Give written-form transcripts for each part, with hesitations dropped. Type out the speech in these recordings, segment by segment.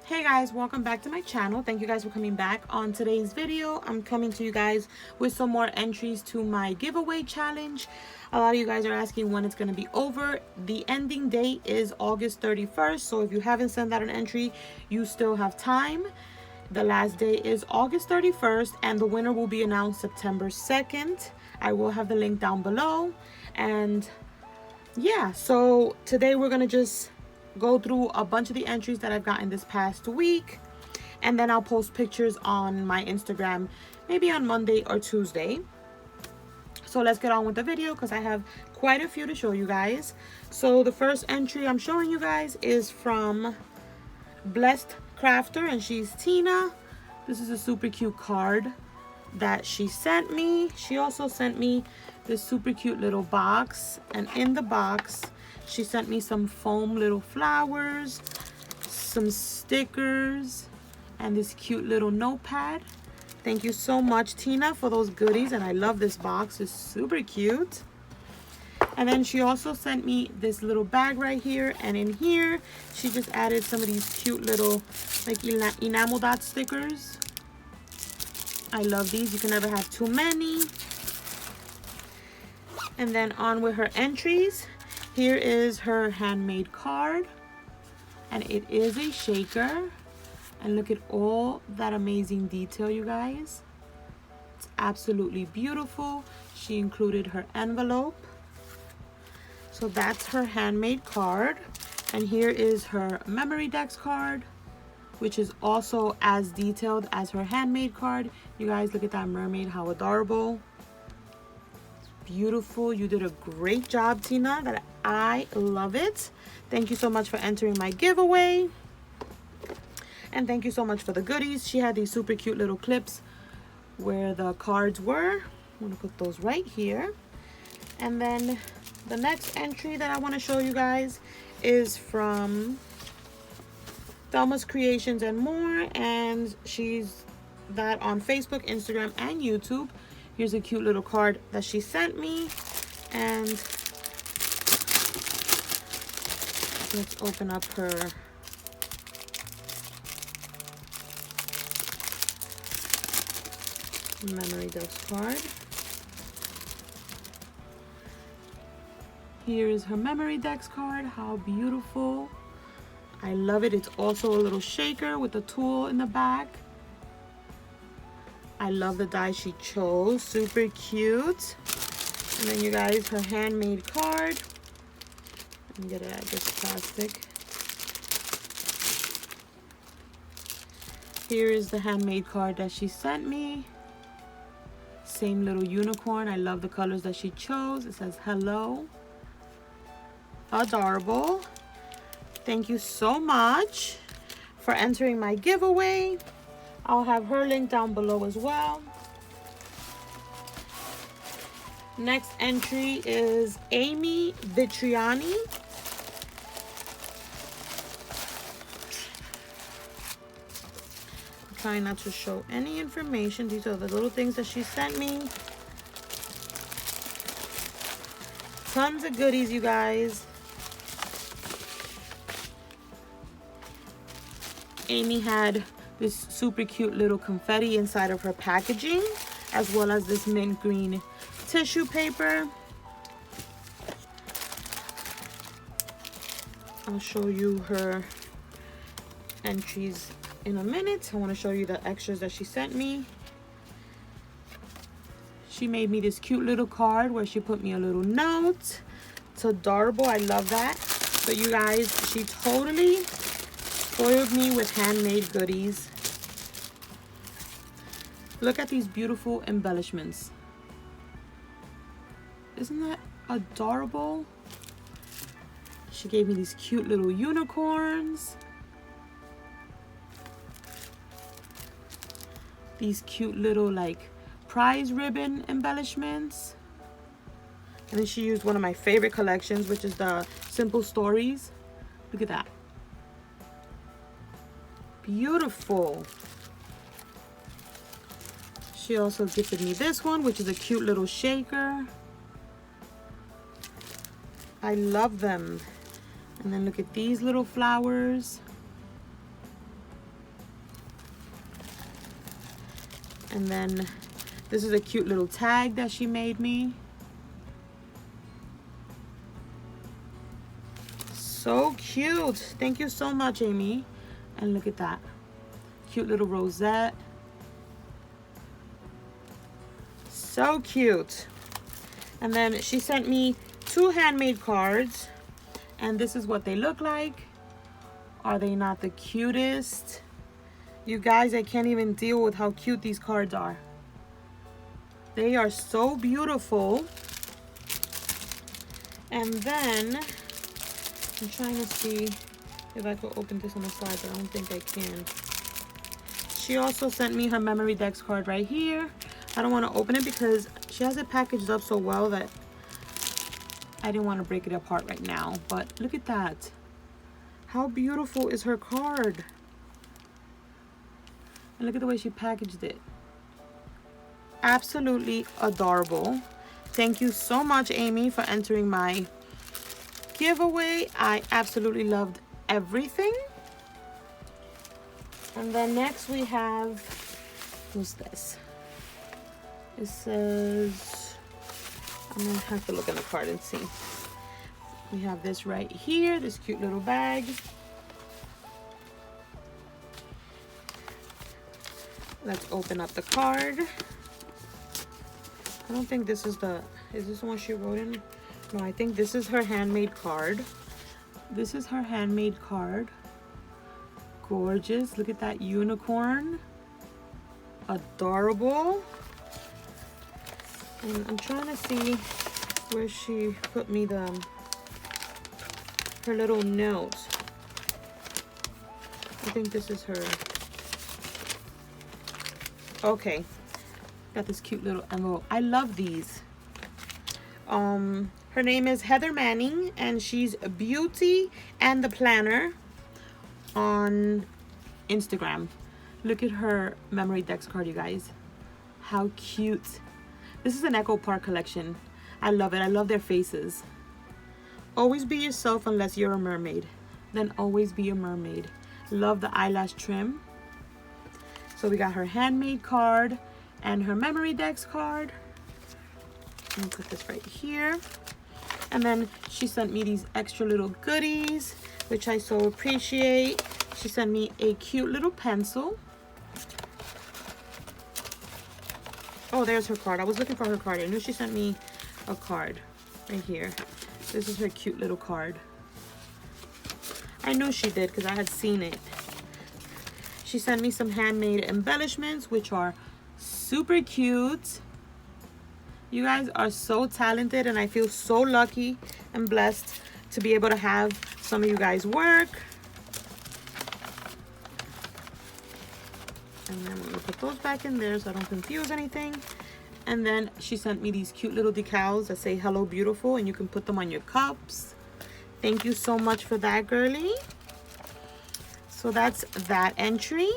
Hey guys, welcome back to my channel. Thank you guys for coming back. On today's video, I'm coming to you guys with some more entries to my giveaway challenge. A lot of you guys are asking when it's going to be over. The ending date is August 31st, so if you haven't sent out an entry, you still have time. The last day is August 31st, and the winner will be announced September 2nd. I will have the link down below. And yeah, so today we're going to just go through a bunch of the entries that I've gotten this past week, and then I'll post pictures on my Instagram maybe on Monday or Tuesday. So let's get on with the video because I have quite a few to show you guys. So the first entry I'm showing you guys is from Blessed Crafter, and she's Tina. This is a super cute card that she sent me. She also sent me this super cute little box, and in the box she sent me some foam little flowers, some stickers, and this cute little notepad. Thank you so much, Tina, for those goodies, and I love this box. It's super cute. And then she also sent me this little bag right here, and in here she just added some of these cute little like enamel dot stickers. I love these. You can never have too many. And then on with her entries. Here is her handmade card, and it is a shaker. And look at all that amazing detail, you guys. It's absolutely beautiful. She included her envelope. So that's her handmade card. And here is her memory decks card, which is also as detailed as her handmade card. You guys, look at that mermaid, how adorable. Beautiful. You did a great job, Tina. That I love it. Thank you so much for entering my giveaway, and thank you so much for the goodies. She had these super cute little clips where the cards were. I'm gonna put those right here. And then the next entry that I want to show you guys is from Thelma's Creations and More, and she's that on Facebook, Instagram, and YouTube. Here's a cute little card that she sent me, and let's open up her memory decks card. Here is her memory decks card. How beautiful. I love it. It's also a little shaker with a tool in the back. I love the die she chose. Super cute. And then you guys, her handmade card. Let me get it out of this plastic. Here is the handmade card that she sent me. Same little unicorn. I love the colors that she chose. It says hello. Adorable. Thank you so much for entering my giveaway. I'll have her link down below as well. Next entry is Amy Vitriani. I'm trying not to show any information. These are the little things that she sent me. Tons of goodies, you guys. Amy had this super cute little confetti inside of her packaging, as well as this mint green tissue paper. I'll show you her entries in a minute. I want to show you the extras that she sent me. She made me this cute little card where she put me a little note. It's adorable. I love that. But you guys, she totally spoiled me with handmade goodies. Look at these beautiful embellishments. Isn't that adorable? She gave me these cute little unicorns. These cute little like prize ribbon embellishments. And then she used one of my favorite collections, which is the Simple Stories. Look at that. Beautiful. She also gifted me this one, which is a cute little shaker. I love them. And then look at these little flowers. And then this is a cute little tag that she made me. So cute. Thank you so much, Amy. And look at that. Cute little rosette. So cute. And then she sent me 2 handmade cards. And this is what they look like. Are they not the cutest? You guys, I can't even deal with how cute these cards are. They are so beautiful. And then I'm trying to see if I could open this on the side, but I don't think I can. She also sent me her memory decks card right here. I don't want to open it because she has it packaged up so well that I didn't want to break it apart right now. But look at that. How beautiful is her card? And look at the way she packaged it. Absolutely adorable. Thank you so much, Amy, for entering my giveaway. I absolutely loved everything. And then next we have, what's this? It says, I'm gonna have to look in the card and see. We have this right here, this cute little bag. Let's open up the card. I don't think this is the, is this the one she wrote in? No, I think this is her handmade card. This is her handmade card. Gorgeous. Look at that unicorn. Adorable. And I'm trying to see where she put me the her little note. I think this is her. Okay. Got this cute little envelope. I love these. Her name is Heather Manning, and she's Beauty and the Planner on Instagram. Look at her memory decks card, you guys. How cute. This is an Echo Park collection. I love it. I love their faces. Always be yourself unless you're a mermaid. Then always be a mermaid. Love the eyelash trim. So we got her handmade card and her memory decks card. Let me put this right here. And then she sent me these extra little goodies, which I so appreciate. She sent me a cute little pencil. Oh, there's her card. I was looking for her card. I knew she sent me a card right here. This is her cute little card. I knew she did because I had seen it. She sent me some handmade embellishments, which are super cute. You guys are so talented, and I feel so lucky and blessed to be able to have some of you guys work. And then I'm gonna put those back in there so I don't confuse anything. And then she sent me these cute little decals that say hello beautiful, and you can put them on your cups. Thank you so much for that, girly. So that's that entry.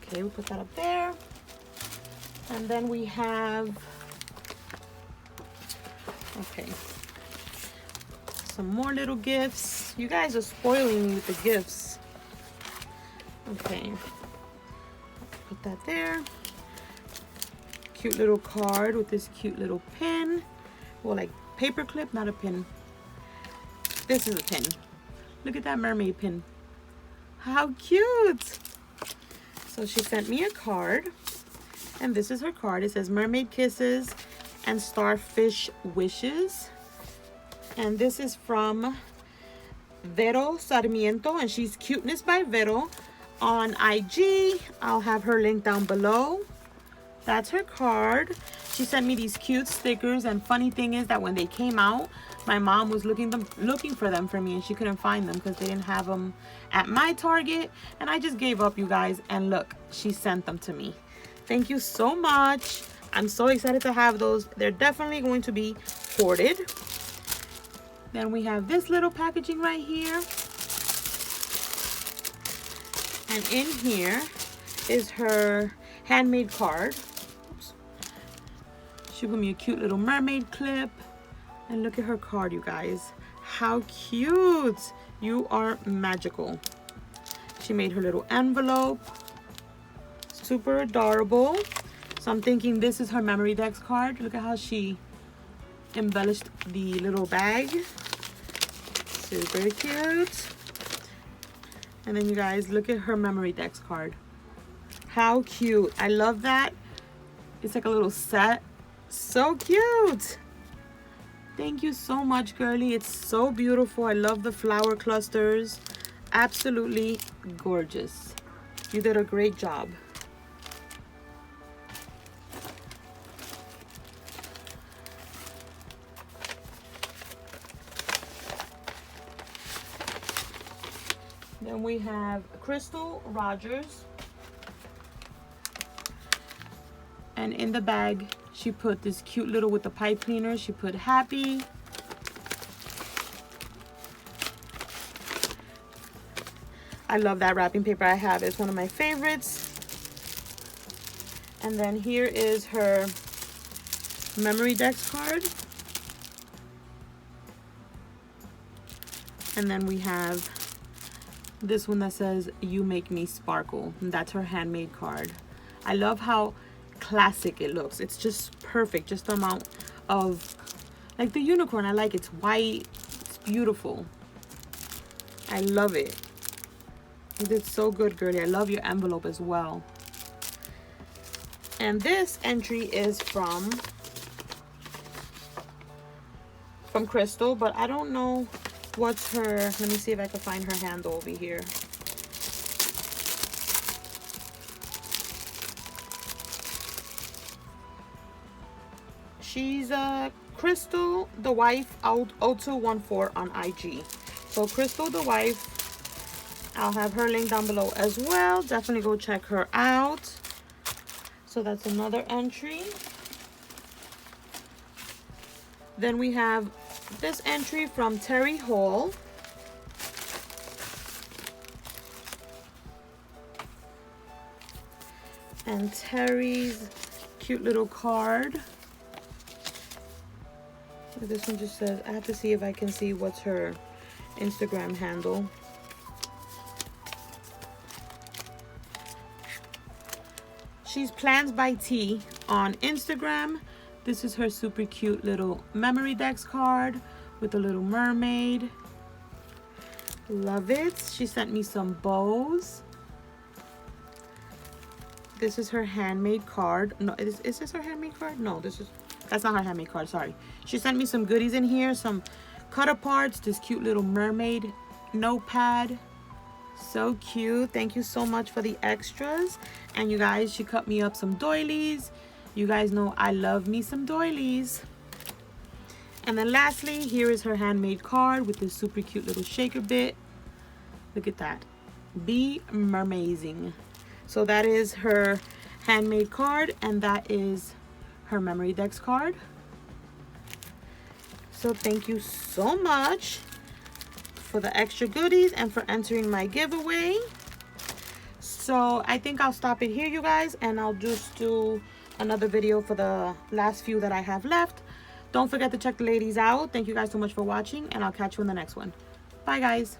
Okay, we'll put that up there. And then we have, okay, some more little gifts. You guys are spoiling me with the gifts. Okay, put that there. Cute little card with this cute little pin. Well, like paper clip, not a pin. This is a pin. Look at that mermaid pin. How cute. So she sent me a card, and this is her card. It says mermaid kisses and starfish wishes. And this is from Vero Sarmiento, and she's Cuteness by Vero on IG. I'll have her link down below. That's her card. She sent me these cute stickers, and funny thing is that when they came out, my mom was looking for them for me, and she couldn't find them because they didn't have them at my Target, and I just gave up, you guys, and look, she sent them to me. Thank you so much. I'm so excited to have those. They're definitely going to be hoarded. Then we have this little packaging right here, and in here is her handmade card. Oops. She put me a cute little mermaid clip, and look at her card, you guys. How cute. You are magical. She made her little envelope. super adorable. So I'm thinking this is her memory dex card. Look at how she embellished the little bag. Super cute. And then you guys, look at her memory dex card. How cute. I love that. It's like a little set. So cute. Thank you so much, girly. It's so beautiful. I love the flower clusters. Absolutely gorgeous. You did a great job. Then we have Crystal Rogers. And in the bag, she put this cute little, with the pipe cleaner, she put happy. I love that wrapping paper. I have it. It's one of my favorites. And then here is her memory dex card. And then we have this one that says, "You make me sparkle." And that's her handmade card. I love how classic it looks. It's just perfect. Just the amount of, like the unicorn, I like it's white. It's beautiful. I love it. You did so good, girly. I love your envelope as well. And this entry is from Crystal, but I don't know what's her, let me see if I can find her handle over here. She's Crystal the Wife 0214 on IG. So Crystal the Wife, I'll have her link down below as well. Definitely go check her out. So that's another entry. Then we have this entry from Terry Hall. And Terry's cute little card. This one just says, I have to see if I can see what's her Instagram handle. She's Plans by T on Instagram. This is her super cute little memory dex card with a little mermaid. Love it. She sent me some bows. This is her handmade card. No, is this her handmade card? No, that's not her handmade card, sorry. She sent me some goodies in here, some cut aparts, this cute little mermaid notepad. So cute. Thank you so much for the extras. And you guys, she cut me up some doilies. You guys know I love me some doilies. And then lastly, here is her handmade card with this super cute little shaker bit. Look at that. Be mermazing. So that is her handmade card, and that is her memory dex card. So thank you so much for the extra goodies and for entering my giveaway. So I think I'll stop it here, you guys, and I'll just do another video for the last few that I have left. Don't forget to check the ladies out. Thank you guys so much for watching, and I'll catch you in the next one. Bye, guys.